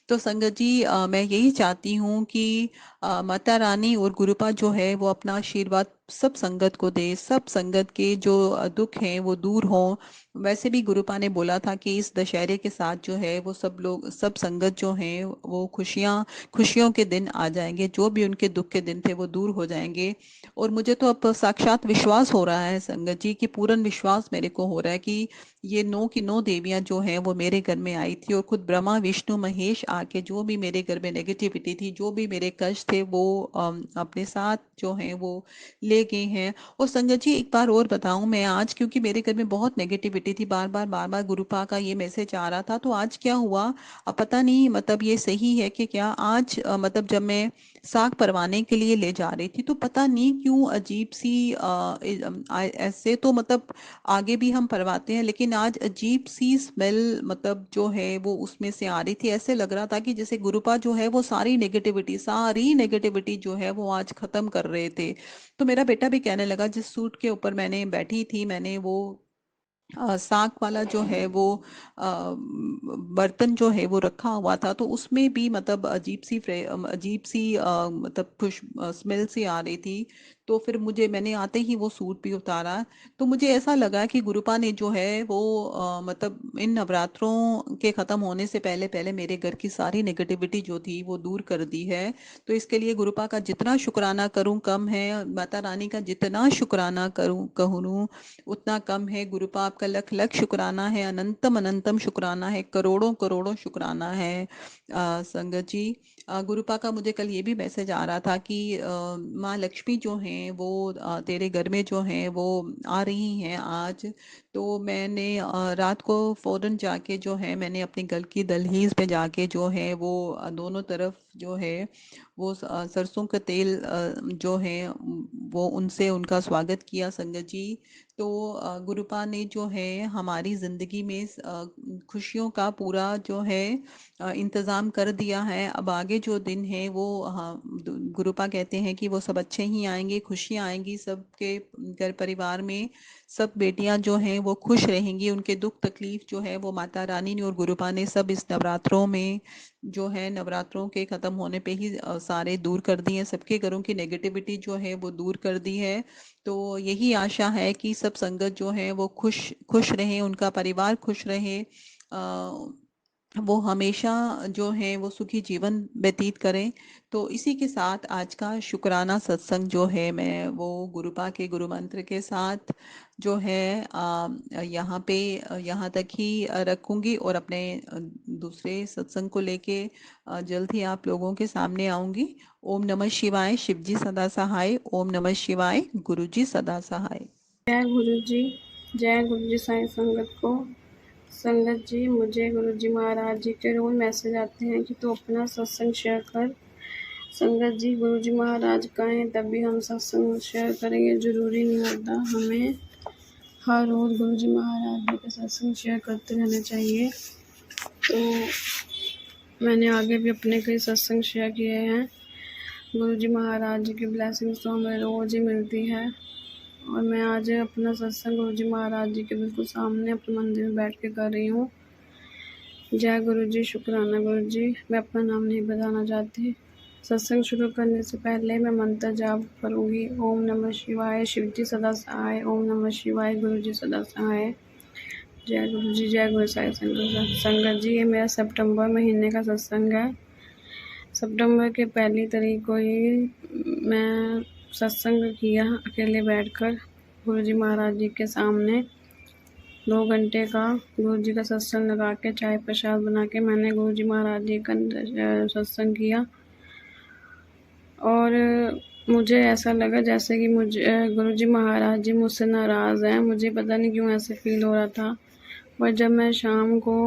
तो संगत जी, मैं यही चाहती हूँ कि माता रानी और गुरुपा जो है वो अपना आशीर्वाद सब संगत को दे, सब संगत के जो दुख हैं वो दूर हों। वैसे भी गुरुपा ने बोला था कि इस दशहरे के साथ जो है वो सब लोग, सब संगत जो हैं वो खुशियों के दिन आ जाएंगे, जो भी उनके दुख के दिन थे वो दूर हो जाएंगे। और मुझे तो अब साक्षात विश्वास हो रहा है संगत जी, कि पूर्ण विश्वास मेरे को हो रहा है कि ये 9 की 9 देवियां जो हैं वो मेरे घर में आई थी, और खुद ब्रह्मा विष्णु महेश आके जो भी मेरे घर में नेगेटिविटी थी, जो भी मेरे कष्ट थे वो अपने साथ जो है वो ले गए हैं। और संगत जी, एक बार और बताऊं मैं आज, क्योंकि मेरे घर में बहुत नेगेटिविटी थी, बार बार गुरुपा का ये मैसेज आ रहा था, तो आज क्या हुआ, अब पता नहीं मतलब ये सही है कि क्या, आज मतलब जब मैं साग परवाने के लिए ले जा रही थी तो पता नहीं क्यों अजीब सी ऐसे तो मतलब आगे भी हम परवाते हैं, लेकिन आज अजीब सी स्मेल मतलब जो है वो उसमें से आ रही थी। ऐसे लग रहा था कि जैसे गुरुपा जो है वो सारी नेगेटिविटी जो है वो आज खत्म कर रहे थे। तो मेरा बेटा भी कहने लगा, जिस सूट के ऊपर मैंने बैठी थी, मैंने वो साग वाला जो है वो बर्तन जो है वो रखा हुआ था, तो उसमें भी मतलब अजीब सी मतलब खुश स्मेल सी आ रही थी। तो फिर मैंने आते ही वो सूट भी उतारा। तो मुझे ऐसा लगा कि गुरुपा ने जो है वो मतलब इन नवरात्रों के खत्म होने से पहले पहले मेरे घर की सारी नेगेटिविटी जो थी वो दूर कर दी है। तो इसके लिए गुरुपा का जितना शुक्राना करूं कम है, माता रानी का जितना शुक्राना करूं कहूँ उतना कम है। गुरुपा आपका लख लख शुक्राना है, अनंतम अनंतम शुक्राना है, करोड़ों करोड़ों शुक्राना है संगत जी। गुरुपा का मुझे कल ये भी मैसेज आ रहा था कि माँ लक्ष्मी जो हैं वो तेरे घर में जो हैं वो आ रही हैं आज। तो मैंने रात को फौरन जाके जो है मैंने अपने घर की दहलीज पे जाके जो है वो दोनों तरफ जो है वो सरसों का तेल जो है वो उनसे उनका स्वागत किया संगत जी। तो गुरुपा ने जो है हमारी जिंदगी में खुशियों का पूरा जो है इंतजाम कर दिया है। अब आगे जो दिन है वो गुरुपा कहते हैं कि वो सब अच्छे ही आएंगे, खुशियां आएंगी सबके घर परिवार में। सब बेटियां जो हैं वो खुश रहेंगी, उनके दुख तकलीफ जो है वो माता रानी ने और गुरुपा ने सब इस नवरात्रों में जो है नवरात्रों के खत्म होने पे ही सारे दूर कर दिए हैं, सबके घरों की नेगेटिविटी जो है वो दूर कर दी है। तो यही आशा है कि सब संगत जो है वो खुश खुश रहें, उनका परिवार खुश रहे। वो हमेशा जो है वो सुखी जीवन व्यतीत करें। तो इसी के साथ आज का शुक्राना सत्संग जो है मैं वो गुरुपा के गुरु मंत्र के साथ जो है यहाँ पे यहाँ तक ही रखूंगी, और अपने दूसरे सत्संग को लेके जल्द ही आप लोगों के सामने आऊंगी। ओम नमः शिवाय। शिव जी सदा सहाय। ओम नमः शिवाय। गुरु जी सदा सहाय।
जय गुरु जी। जय गुरु जी। साईं संगत को। संगत जी, मुझे गुरु जी महाराज जी के रोज मैसेज आते हैं कि तू अपना सत्संग शेयर कर। संगत जी, गुरु जी महाराज कहें तभी हम सत्संग शेयर करेंगे, जरूरी नहीं होता हमें हर रोज गुरु जी महाराज जी के सत्संग शेयर करते रहना चाहिए। तो मैंने आगे भी अपने कई सत्संग शेयर किए हैं। गुरु जी महाराज जी की ब्लेसिंग्स तो हमें रोज ही मिलती है, और मैं आज अपना सत्संग गुरु जी महाराज जी के बिल्कुल सामने अपने मंदिर में बैठ के कर रही हूँ। जय गुरु जी। शुक्राना गुरु जी। मैं अपना नाम नहीं बताना चाहती। सत्संग शुरू करने से पहले मैं मंत्र जाप करूँगी। ओम नमः शिवाय। शिव जी सदा सहाय। ओम नमः शिवाय। गुरु जी सदा सहाय। जय गुरु जी। जय गुरु साई संगत जी, ये मेरा सितंबर महीने का सत्संग है। सितंबर के 1 तारीख को ही मैं सत्संग किया अकेले बैठकर गुरु जी महाराज जी के सामने। 2 घंटे का गुरु जी का सत्संग लगा के चाय प्रसाद बना के मैंने गुरु जी महाराज जी का सत्संग किया, और मुझे ऐसा लगा जैसे कि मुझे गुरु जी महाराज जी मुझसे नाराज़ हैं। मुझे पता नहीं क्यों ऐसे फील हो रहा था। पर जब मैं शाम को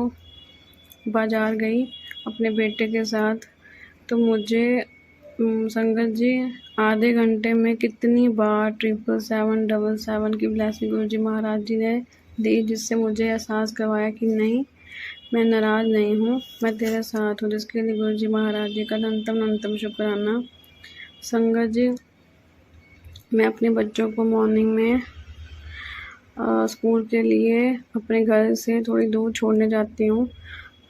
बाज़ार गई अपने बेटे के साथ, तो मुझे संगत जी आधे घंटे में कितनी बार 777 की ब्लेसिंग गुरु जी महाराज जी ने दी, जिससे मुझे एहसास करवाया कि नहीं, मैं नाराज़ नहीं हूँ, मैं तेरे साथ हूँ, जिसके लिए गुरु जी महाराज जी का अनंतम शुक्राना। संगत जी, मैं अपने बच्चों को मॉर्निंग में स्कूल के लिए अपने घर से थोड़ी दूर छोड़ने जाती हूँ।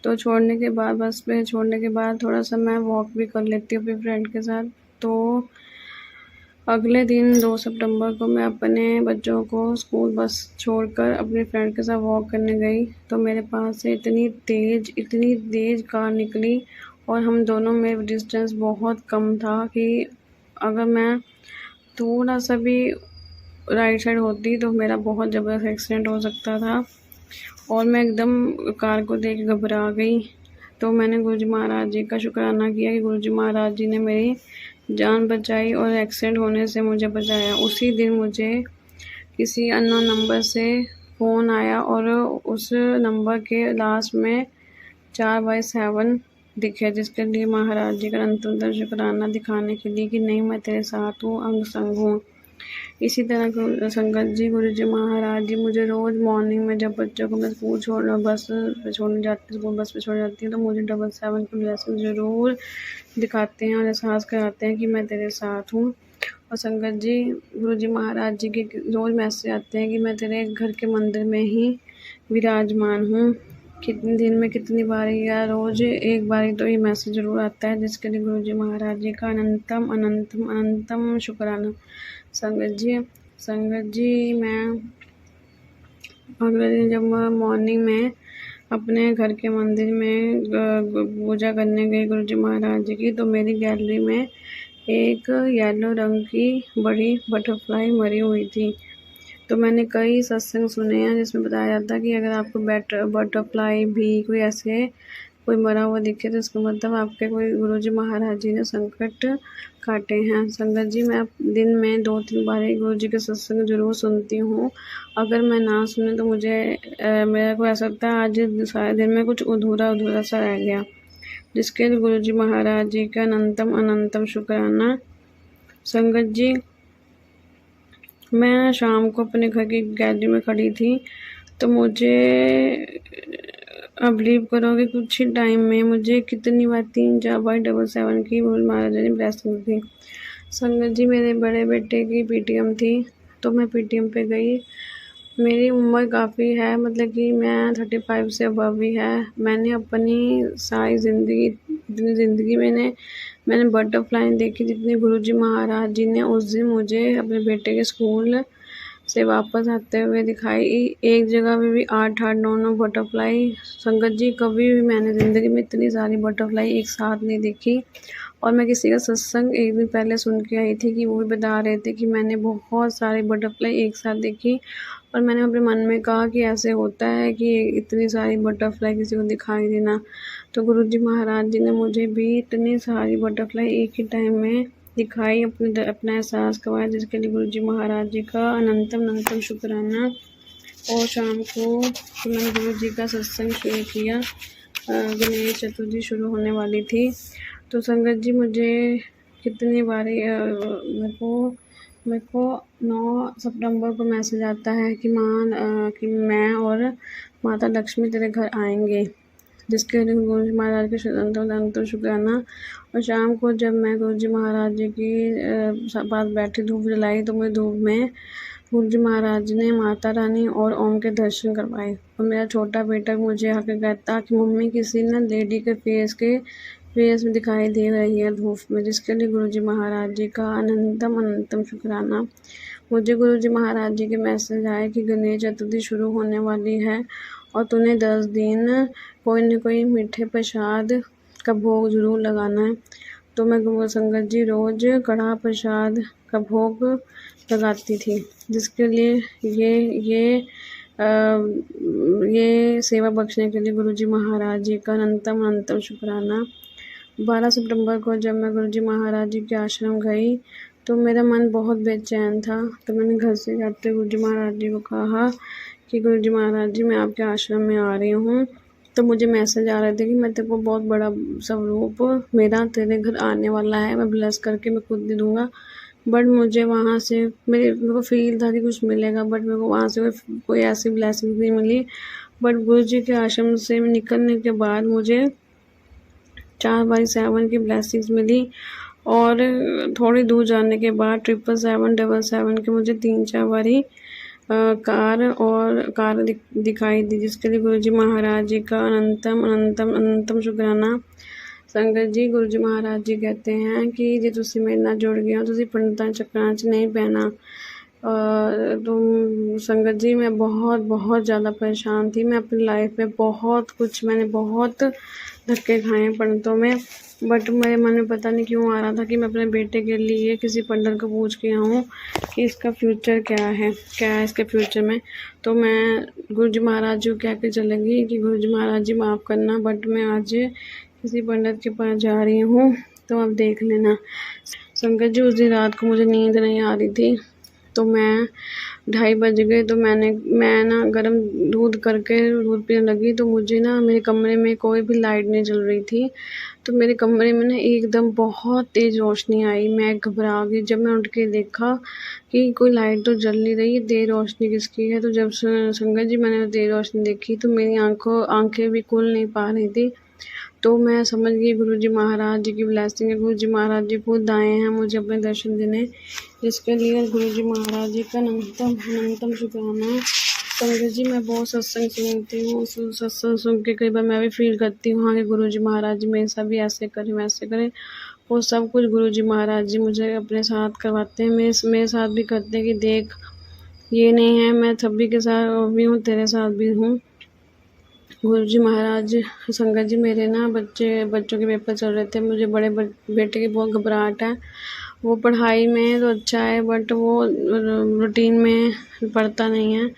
तो छोड़ने के बाद बस पे छोड़ने के बाद थोड़ा सा मैं वॉक भी कर लेती हूँ अपने फ्रेंड के साथ। तो अगले दिन 2 सितंबर को मैं अपने बच्चों को स्कूल बस छोड़कर अपने फ्रेंड के साथ वॉक करने गई, तो मेरे पास से इतनी तेज़ कार निकली, और हम दोनों में डिस्टेंस बहुत कम था कि अगर मैं थोड़ा सा भी राइट साइड होती तो मेरा बहुत ज़बरदस्त एक्सीडेंट हो सकता था, और मैं एकदम कार को देख घबरा गई। तो मैंने गुरु जी महाराज जी का शुक्राना किया कि गुरु जी महाराज जी ने मेरी जान बचाई और एक्सीडेंट होने से मुझे बचाया। उसी दिन मुझे किसी अननोन नंबर से फ़ोन आया, और उस नंबर के लास्ट में 4/7 दिखे, जिसके लिए महाराज जी का अनंत शुक्राना दिखाने के लिए कि नहीं, मैं तेरे साथ हूँ, अंग संग हूँ। इसी तरह संगत जी, गुरु जी महाराज जी मुझे रोज़ मॉर्निंग में जब बच्चों को मैं स्कूल बस पे छोड़ने जाती हूँ, स्कूल बस पे छोड़ जाती हूँ, तो मुझे 777 की ब्लेसिंग ज़रूर दिखाते हैं और एहसास कराते हैं कि मैं तेरे साथ हूँ। और संगत जी, गुरु जी महाराज जी के रोज़ मैसेज आते हैं कि मैं तेरे घर के मंदिर में ही विराजमान हूँ। कितने दिन में कितनी बारी या रोज़ एक बारी तो ये मैसेज ज़रूर आता है, जिसके लिए गुरु जी महाराज जी का अनंतम शुक्राना। संगत जी मैं अगले दिन जब मैं मॉर्निंग में अपने घर के मंदिर में पूजा करने गई गुरु जी महाराज जी की, तो मेरी गैलरी में एक येलो रंग की बड़ी बटरफ्लाई मरी हुई थी। तो मैंने कई सत्संग सुने हैं जिसमें बताया जाता है कि अगर आपको बटरफ्लाई भी कोई मरा हुआ दिखे तो इसका मतलब आपके कोई गुरु जी महाराज जी ने संकट काटे हैं। संगत जी, मैं दिन में 2-3 बार गुरु जी के सत्संग ज़रूर सुनती हूँ। अगर मैं ना सुने तो मुझे मेरे को ऐसा लगता है आज सारे दिन में कुछ अधूरा सा रह गया, जिसके लिए गुरु जी महाराज जी का अनंतम शुक्राना। संगत जी, मैं शाम को अपने घर की गैलरी में खड़ी थी, तो मुझे आप बिलीव करोगे कुछ ही टाइम में मुझे कितनी बार 3-4/7 की महाराज जी ने ब्लेसिंग दी। संगत जी, मेरे बड़े बेटे की पीटीएम थी, तो मैं पीटीएम पे गई। मेरी उम्र काफ़ी है, मतलब कि मैं 35 से अबव ही है। मैंने अपनी सारी ज़िंदगी मैंने बटरफ्लाई देखी जितनी गुरु जी महाराज जी ने उस दिन मुझे अपने बेटे के स्कूल से वापस आते हुए दिखाई। एक जगह पे भी 8-8 9-9 बटरफ्लाई। संगत जी, कभी भी मैंने ज़िंदगी में इतनी सारी बटरफ्लाई एक साथ नहीं देखी। और मैं किसी का सत्संग एक दिन पहले सुन के आई थी कि वो भी बता रहे थे कि मैंने बहुत सारी बटरफ्लाई एक साथ देखी। और मैंने अपने मन में कहा कि ऐसे होता है कि इतनी सारी बटरफ्लाई किसी को दिखाई देना। तो गुरुजी महाराज जी ने मुझे भी इतनी सारी बटरफ्लाई एक ही टाइम में दिखाई, अपना एहसास करवाया, जिसके लिए गुरुजी महाराज जी का अनंतम अनंतम शुक्राना। और शाम को तो मैंने गुरुजी का सत्संग शुरू किया। गणेश चतुर्थी शुरू होने वाली थी। तो संगत जी, मुझे कितनी बारी मेरे को 9 सितंबर को मैसेज आता है कि कि मैं और माता लक्ष्मी तेरे घर आएंगे, जिसके लिए गुरुजी महाराज के अनंत शुक्राना। और शाम को जब मैं गुरुजी महाराज जी की पास बैठी धूप जलाई, तो मुझे धूप में गुरुजी महाराज ने माता रानी और ओम के दर्शन करवाए। और मेरा छोटा बेटा मुझे आके कहता कि मम्मी किसी ना लेडी के फेस में दिखाई दे रही है धूप में, जिसके लिए गुरुजी महाराज जी का अनंतम अनंतम शुक्राना। मुझे गुरुजी महाराज जी के मैसेज आए कि गणेश चतुर्थी शुरू होने वाली है और तूने 10 दिन कोई न कोई मीठे प्रसाद का भोग ज़रूर लगाना है। तो मैं संगत जी रोज़ कढ़ा प्रसाद का भोग लगाती थी, जिसके लिए ये सेवा बख्शने के लिए गुरुजी महाराज जी का अनंतम अनंतम शुक्राना। 12 सितंबर को जब मैं गुरुजी महाराज जी के आश्रम गई, तो मेरा मन बहुत बेचैन था। तो मैंने घर से जाते गुरुजी महाराज जी को कहा कि गुरुजी महाराज जी, मैं आपके आश्रम में आ रही हूँ। तो मुझे मैसेज आ रहे थे कि मैं तेरे को बहुत बड़ा स्वरूप मेरा तेरे घर आने वाला है, मैं ब्लेस करके मैं खुद दे दूँगा। बट मुझे वहाँ से मेरे को फ़ील था कि कुछ मिलेगा, बट मेरे को वहाँ से कोई ऐसी ब्लेसिंग नहीं मिली। बट गुरुजी के आश्रम से निकलने के बाद मुझे 4/7 की ब्लेसिंग्स मिली। और थोड़ी दूर जाने के बाद 777 के मुझे 3-4 बारी कार दिखाई दी, जिसके लिए गुरुजी महाराज जी का अनंतम अनंतम अनंतम शुक्राना। संगत जी, गुरुजी महाराज जी कहते हैं कि जे तुसी मेरे नाल जुड़ गए हो, तुसी पंडितां चक्करां 'ਚ नहीं पैना। तो संगत जी, मैं बहुत ज़्यादा परेशान थी। मैं अपनी लाइफ में मैंने बहुत धक्के खाए हैं पंडितों में। बट मेरे मन में पता नहीं क्यों आ रहा था कि मैं अपने बेटे के लिए किसी पंडित को पूछ के आऊँ कि इसका फ्यूचर क्या है इसके फ्यूचर में। तो मैं गुरुजी महाराज जी को कह के चलेंगी कि गुरुजी महाराज जी माफ़ करना, बट मैं आज किसी पंडित के पास जा रही हूँ, तो आप देख लेना। संगत जी, उस दिन रात को मुझे नींद नहीं आ रही थी, तो मैं 2:30 बज गए। तो मैं ना गर्म दूध पीने लगी। तो मुझे ना मेरे कमरे में कोई भी लाइट नहीं जल रही थी। तो मेरे कमरे में ना एकदम बहुत तेज़ रोशनी आई। मैं घबरा गई। जब मैं उठ के देखा कि कोई लाइट तो जल नहीं रही है, तेज़ रोशनी किसकी है। तो जब संगत जी मैंने तेज़ रोशनी देखी, तो मेरी आँखें भी खुल नहीं पा रही थी। तो मैं समझ गई गुरुजी महाराज जी की ब्लेसिंग है। गुरुजी महाराज जी खुद आए हैं मुझे अपने दर्शन देने, जिसके लिए गुरुजी महाराज जी का अनंतम अनंतम शुक्राना। संगत जी, मैं बहुत सत्संग सुनती हूँ। सत्संग सुन के कई बार मैं भी फील करती हूँ हाँ कि गुरुजी महाराज जी मेरे साथ भी ऐसे करें वैसे करें। वो सब कुछ गुरुजी महाराज जी मुझे अपने साथ करवाते हैं, मेरे साथ भी करते हैं कि देख, ये नहीं है, मैं सभी के साथ भी हूँ, तेरे साथ भी हूँ। गुरुजी महाराज संगत जी, मेरे ना बच्चों के पेपर चल रहे थे। मुझे बड़े बेटे की बहुत घबराहट है। वो पढ़ाई में तो अच्छा है, बट वो रूटीन में पढ़ता नहीं है।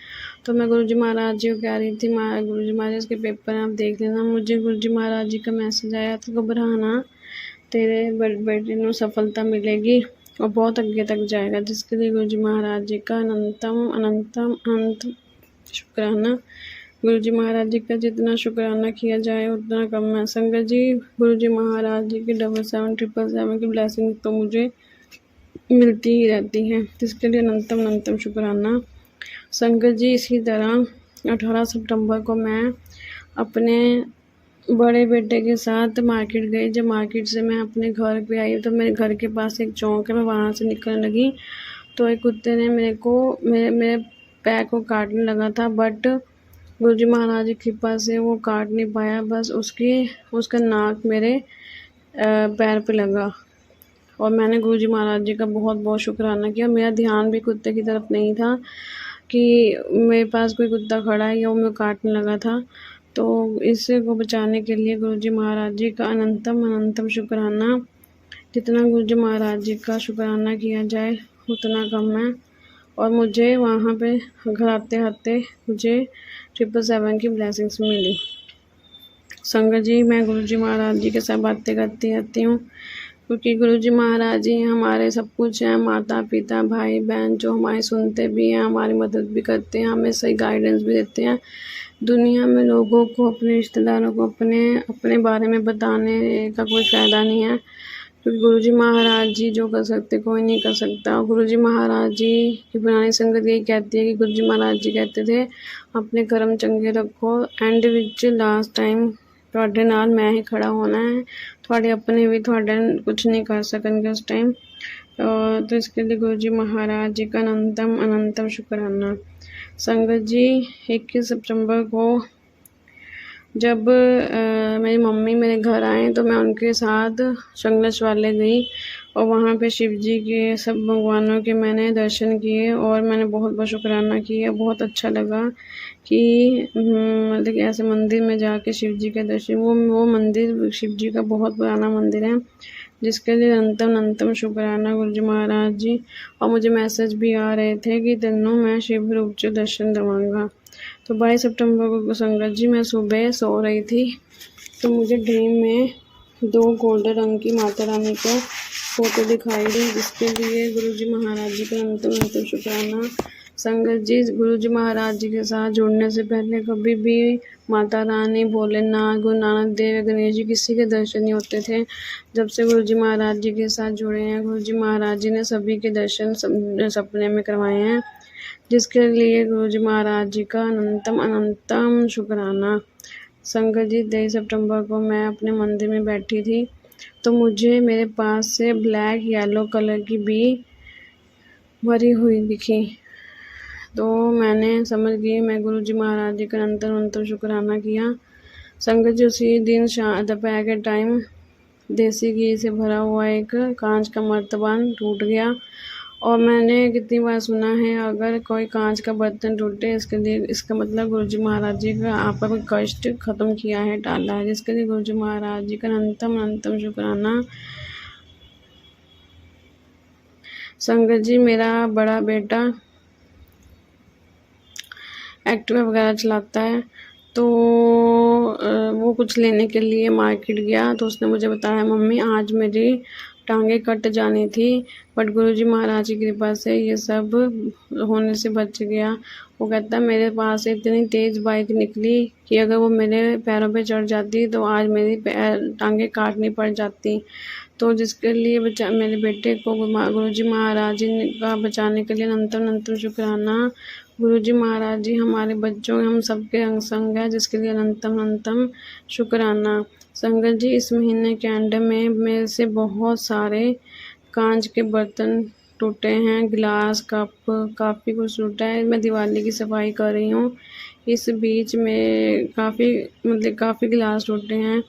तो मैं गुरुजी महाराज जी को कह रही थी, गुरुजी महाराज के पेपर आप देख लेना। मुझे गुरुजी महाराज जी का मैसेज आया, तो घबराना, तेरे बेटे को सफलता मिलेगी और बहुत आगे तक जाएगा, जिसके लिए गुरुजी महाराज जी का अनंतम अनंतम अनंत शुक्राना। गुरुजी महाराज जी का जितना शुक्राना किया जाए उतना कम है। संगत जी, गुरुजी महाराज जी की 777 की ब्लेसिंग तो मुझे मिलती ही रहती हैं, जिसके लिए अनंतम अनंतम शुक्राना। संगत जी, इसी तरह 18 सितंबर को मैं अपने बड़े बेटे के साथ मार्केट गई। जब मार्केट से मैं अपने घर पे आई, तो मेरे घर के पास एक चौक है, मैं वहाँ से निकलने लगी, तो एक कुत्ते ने मेरे पैर को काटने लगा था। बट गुरुजी महाराज की कृपा से वो काट नहीं पाया, बस उसका नाक मेरे पैर पे लगा और मैंने गुरुजी महाराज जी का बहुत बहुत शुक्राना किया। मेरा ध्यान भी कुत्ते की तरफ नहीं था कि मेरे पास कोई कुत्ता खड़ा है या वो मुझे काटने लगा था। तो इससे को बचाने के लिए गुरुजी महाराज जी का अनंतम अनंतम शुक्राना। जितना गुरुजी महाराज जी का शुक्राना किया जाए उतना कम है। और मुझे वहाँ पे घर आते-आते मुझे 777 की ब्लेसिंग्स मिली। संगत जी, मैं गुरुजी महाराज जी के साथ बातें करती रहती हूँ, क्योंकि गुरुजी महाराज जी हमारे सब कुछ हैं, माता-पिता, भाई-बहन जो हमारी सुनते भी हैं, हमारी मदद भी करते हैं, हमें सही गाइडेंस भी देते हैं। दुनिया में लोगों को, अपने रिश्तेदारों को अपने बारे में बताने का कोई फ़ायदा नहीं है, क्योंकि गुरुजी महाराज जी जो कर सकते कोई नहीं कर सकता। और गुरुजी महाराज जी की पुरानी संगत यही कहती है कि गुरुजी महाराज जी कहते थे अपने कर्म चंगे रखो, एंड विच लास्ट टाइम ਤੁਹਾਡੇ ਨਾਲ मैं ही खड़ा होना है, थोड़े अपने भी थोड़े कुछ नहीं कर सकेंगे उस टाइम। तो इसके लिए गुरुजी महाराज जी का अनंतम अनंतम शुक्राना। संगत जी, 21 सितंबर को जब मेरी मम्मी मेरे घर आए तो मैं उनके साथ शंगलश वाले गई और वहाँ पे शिव जी के सब भगवानों के मैंने दर्शन किए और मैंने बहुत बहुत शुक्राना किया। बहुत अच्छा लगा कि मतलब ऐसे मंदिर में जाके शिव जी के दर्शन, वो मंदिर शिव जी का बहुत पुराना मंदिर है, जिसके लिए अनंतम अनंतम शुक्राना गुरुजी महाराज जी। और मुझे मैसेज भी आ रहे थे कि तेनों मैं शिव रूप से दर्शन दवांगा। तो 22 सितंबर को संगत जी मैं सुबह सो रही थी तो मुझे ड्रीम में 2 गोल्डन रंग की माता रानी का फोटो दिखाई दी, जिसके लिए गुरुजी महाराज जी का अनंतम अनंतम शुक्राना। संगत जी, गुरुजी महाराज जी के साथ जुड़ने से पहले कभी भी माता रानी, भोलेनाथ, गुरु नानक देव, गणेश जी किसी के दर्शन नहीं होते थे। जब से गुरुजी महाराज जी के साथ जुड़े हैं, गुरुजी महाराज जी ने सभी के दर्शन सपने में करवाए हैं, जिसके लिए गुरुजी महाराज जी का अनंतम अनंतम शुक्राना। संगत जी, 23 सितंबर को मैं अपने मंदिर में बैठी थी तो मुझे मेरे पास से ब्लैक येलो कलर की बी भरी हुई दिखी। तो मैंने समझ गई, मैं गुरुजी महाराज जी का अनंतम अनंतम शुक्राना किया। संगत जी, उसी दिन दोपहर के टाइम देसी घी से भरा हुआ एक कांच का मर्तबान टूट गया। और मैंने कितनी बार सुना है, अगर कोई कांच का बर्तन टूटे इसके लिए इसका मतलब गुरुजी महाराज जी का आपका कोई कष्ट ख़त्म किया है, टाला है, जिसके लिए गुरुजी महाराज जी का अनंतम अनंतम शुक्राना। संगत जी, मेरा बड़ा बेटा एक्टिवा वगैरह चलाता है, तो वो कुछ लेने के लिए मार्केट गया तो उसने मुझे बताया, मम्मी आज मेरी टांगे कट जानी थी, बट गुरुजी महाराज की कृपा से ये सब होने से बच गया। वो कहता है मेरे पास इतनी तेज़ बाइक निकली कि अगर वो मेरे पैरों पे चढ़ जाती तो आज मेरी टांगे काटनी पड़ जाती। तो जिसके लिए मेरे बेटे को गुरुजी महाराज जी का बचाने के लिए अनंतम अनंतम शुक्राना। गुरुजी महाराज जी हमारे बच्चों, हम सबके अंग संग है, जिसके लिए अनंतम अनंतम शुक्राना। संगत जी, इस महीने के एंड में मेरे से बहुत सारे कांच के बर्तन टूटे हैं, गिलास, कप, काफ़ी कुछ टूटा है। मैं दिवाली की सफाई कर रही हूँ, इस बीच में काफ़ी गिलास टूटे हैं।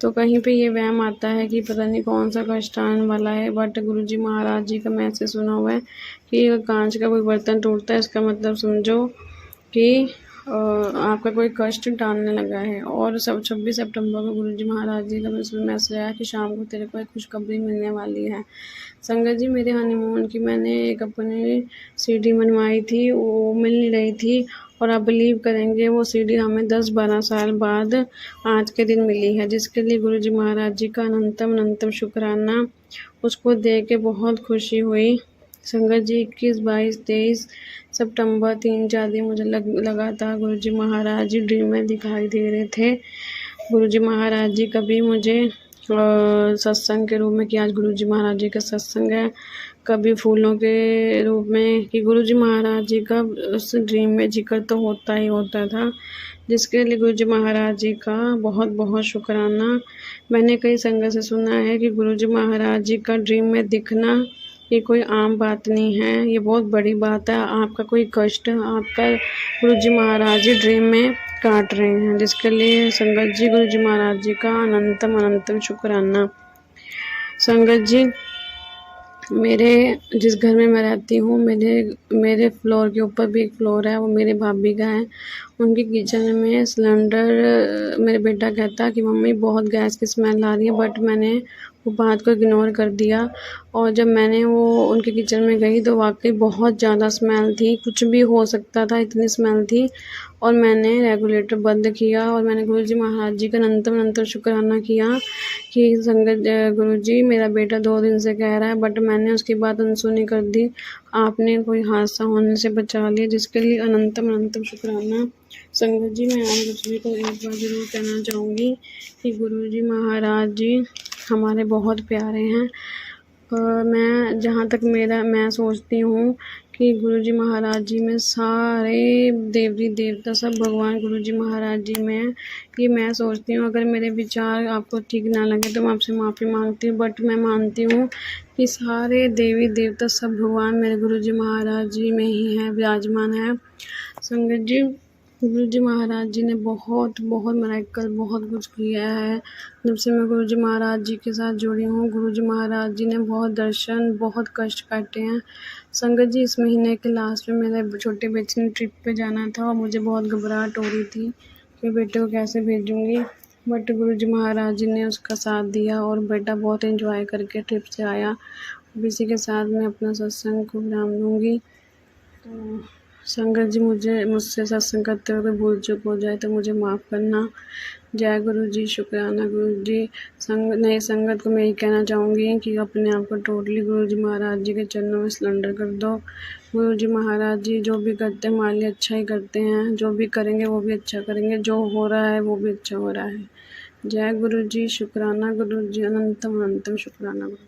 तो कहीं पे ये वहम आता है कि पता नहीं कौन सा कष्ट आने वाला है, बट गुरुजी महाराज जी का मैसेज सुना हुआ है कि अगर कांच का कोई बर्तन टूटता है इसका मतलब समझो कि आपका कोई कष्ट टालने लगा है। और 26 सितंबर को गुरुजी महाराज जी का मैसेज आया कि शाम को तेरे को एक खुशखबरी मिलने वाली है। संगत जी, मेरे हनीमून की मैंने एक अपनी सीडी बनवाई थी, वो मिल नहीं रही थी, और आप बिलीव करेंगे वो सीडी हमें 10-12 साल बाद आज के दिन मिली है, जिसके लिए गुरुजी महाराज जी का अनंतम अनंतम शुक्राना। उसको देख के बहुत खुशी हुई। संगत जी, 21, 22, 23 सितंबर 3-4 दिन मुझे लगा था गुरुजी महाराज जी ड्रीम में दिखाई दे रहे थे। गुरुजी महाराज जी कभी मुझे सत्संग के रूप में कि आज गुरुजी महाराज जी का सत्संग है, कभी फूलों के रूप में कि गुरुजी महाराज जी का उस ड्रीम में जिक्र तो होता ही होता था, जिसके लिए गुरुजी महाराज जी का बहुत बहुत शुक्राना। मैंने कई संगत से सुना है कि गुरुजी महाराज जी का ड्रीम में दिखना ये कोई आम बात नहीं है, ये बहुत बड़ी बात है। आपका कोई कष्ट आपका गुरुजी महाराज जी ड्रीम में काट रहे हैं, जिसके लिए संगत जी गुरुजी महाराज जी का अनंतम अनंतम शुक्राना। संगत जी, मेरे जिस घर में मैं रहती हूँ, मेरे मेरे फ्लोर के ऊपर भी एक फ्लोर है, वो मेरे भाभी का है। उनके किचन में सिलेंडर मेरा बेटा कहता कि मम्मी बहुत गैस की स्मेल आ रही है, बट मैंने वो बात को इग्नोर कर दिया। और जब मैंने वो उनके किचन में गई तो वाक़ई बहुत ज़्यादा स्मेल थी, कुछ भी हो सकता था, इतनी स्मेल थी। और मैंने रेगुलेटर बंद किया और मैंने गुरुजी महाराज जी का अनंतम अनंतम शुक्राना किया कि गुरुजी मेरा बेटा 2 दिन से कह रहा है, बट मैंने उसकी बात अनसुनी कर दी। आपने कोई हादसा होने से बचा लिया, जिसके लिए अनंतम अनंतम शुक्राना। संगत जी, मैं आप सभी को एक बार ज़रूर कहना चाहूँगी कि गुरुजी महाराज जी हमारे बहुत प्यारे हैं। मैं जहाँ तक मैं सोचती हूँ कि गुरुजी महाराज जी में सारे देवी देवता सब भगवान गुरुजी महाराज जी में हैं। ये मैं सोचती हूँ, अगर मेरे विचार आपको ठीक ना लगे तो मैं आपसे माफ़ी मांगती हूँ, बट मैं मानती हूँ कि सारे देवी देवता सब भगवान मेरे गुरुजी महाराज जी में ही हैं, विराजमान हैं। संगत जी, गुरुजी महाराज जी ने बहुत बहुत मिरेकल बहुत कुछ किया है। जब से मैं गुरुजी महाराज जी के साथ जुड़ी हूँ, गुरुजी महाराज जी ने बहुत दर्शन, बहुत कष्ट काटे हैं। संगत जी, इस महीने के लास्ट में मेरे छोटे बच्चे ने ट्रिप पे जाना था और मुझे बहुत घबराहट हो रही थी कि बेटे को कैसे भेजूँगी, बट गुरुजी महाराज जी ने उसका साथ दिया और बेटा बहुत एंजॉय करके ट्रिप से आया। अब इसी के साथ मैं अपना सत्संग को विराम दूँगी। तो संगत जी, मुझसे सत्संग करते हुए कोई भूल चूक हो जाए तो मुझे माफ़ करना। जय गुरु जी, शुक्राना गुरु जी। नई संगत को मैं यही कहना चाहूँगी कि अपने आप को टोटली गुरु जी महाराज जी के चरणों में सरेंडर कर दो। गुरु जी महाराज जी जो भी करते हैं हमारे लिए अच्छा ही करते हैं, जो भी करेंगे वो भी अच्छा करेंगे, जो हो रहा है वो भी अच्छा हो रहा है। जय गुरु जी, शुक्राना गुरु जी, अनंतम अनंतम शुक्राना गुरु।